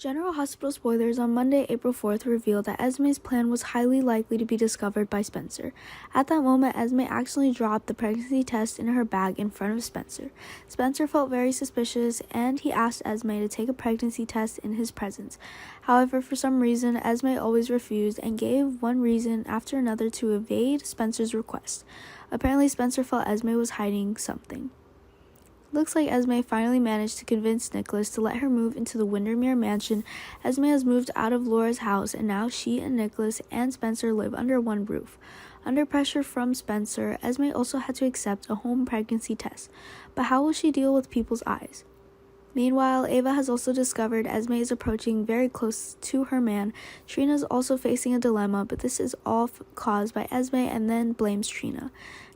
General Hospital spoilers on Monday, April 4th revealed that Esme's plan was highly likely to be discovered by Spencer. At that moment, Esme accidentally dropped the pregnancy test in her bag in front of Spencer. Spencer felt very suspicious, and he asked Esme to take a pregnancy test in his presence. However, for some reason, Esme always refused and gave one reason after another to evade Spencer's request. Apparently, Spencer felt Esme was hiding something. Looks like Esme finally managed to convince Nicholas to let her move into the Windermere mansion. Esme has moved out of Laura's house, and now she and Nicholas and Spencer live under one roof. Under pressure from Spencer, Esme also had to accept a home pregnancy test. But how will she deal with people's eyes? Meanwhile, Ava has also discovered Esme is approaching very close to her man. Trina is also facing a dilemma, but this is all caused by Esme and then blames Trina.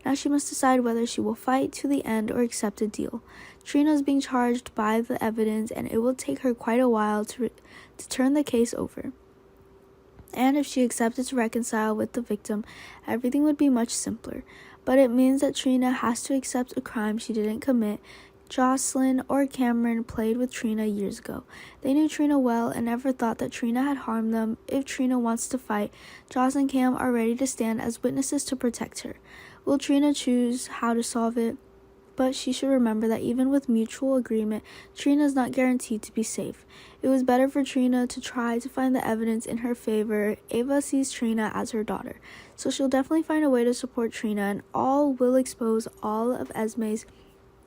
Now she must decide whether she will fight to the end or accept a deal. Trina is being charged by the evidence, and it will take her quite a while to turn the case over. And if she accepted to reconcile with the victim, everything would be much simpler. But it means that Trina has to accept a crime she didn't commit. Jocelyn or Cameron played with Trina years ago. They knew Trina well and never thought that Trina had harmed them. If Trina wants to fight, Jocelyn and Cam are ready to stand as witnesses to protect her. Will Trina choose how to solve it? But she should remember that even with mutual agreement, Trina is not guaranteed to be safe. It was better for Trina to try to find the evidence in her favor. Ava sees Trina as her daughter, so she'll definitely find a way to support Trina, and all will expose all of Esme's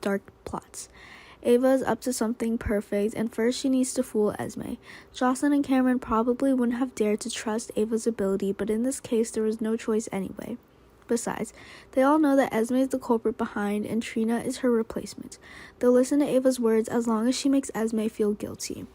dark plots. Ava is up to something perfect, and first she needs to fool Esme. Jocelyn and Cameron probably wouldn't have dared to trust Ava's ability, but in this case there was no choice anyway. Besides, they all know that Esme is the culprit behind and Trina is her replacement. They'll listen to Ava's words as long as she makes Esme feel guilty.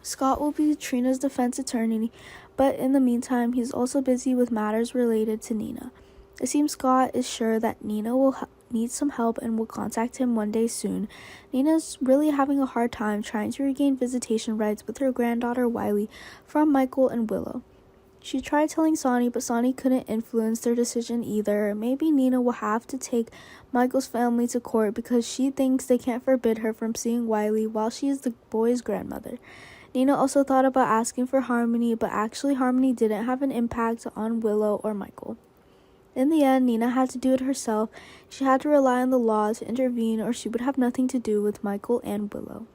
Scott will be Trina's defense attorney, but in the meantime, he's also busy with matters related to Nina. It seems Scott is sure that Nina will need some help and will contact him one day soon. Nina's really having a hard time trying to regain visitation rights with her granddaughter Wiley from Michael and Willow. She tried telling Sonny, but Sonny couldn't influence their decision either. Maybe Nina will have to take Michael's family to court because she thinks they can't forbid her from seeing Wiley while she is the boy's grandmother. Nina also thought about asking for Harmony, but actually Harmony didn't have an impact on Willow or Michael. In the end, Nina had to do it herself. She had to rely on the law to intervene, or she would have nothing to do with Michael and Willow.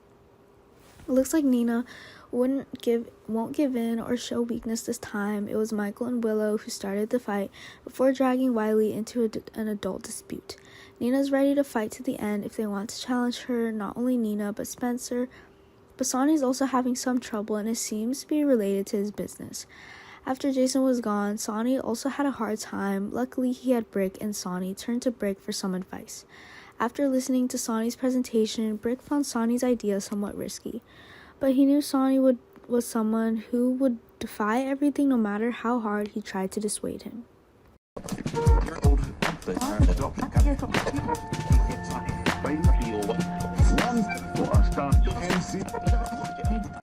It looks like Nina won't give in or show weakness this time. It was Michael and Willow who started the fight before dragging Wiley into an adult dispute. Nina's ready to fight to the end if they want to challenge her, not only Nina but Spencer. But Sonny's also having some trouble, and it seems to be related to his business. After Jason was gone, Sonny also had a hard time. Luckily, he had Brick, and Sonny turned to Brick for some advice. After listening to Sonny's presentation, Brick found Sonny's idea somewhat risky. But he knew Sonny was someone who would defy everything no matter how hard he tried to dissuade him.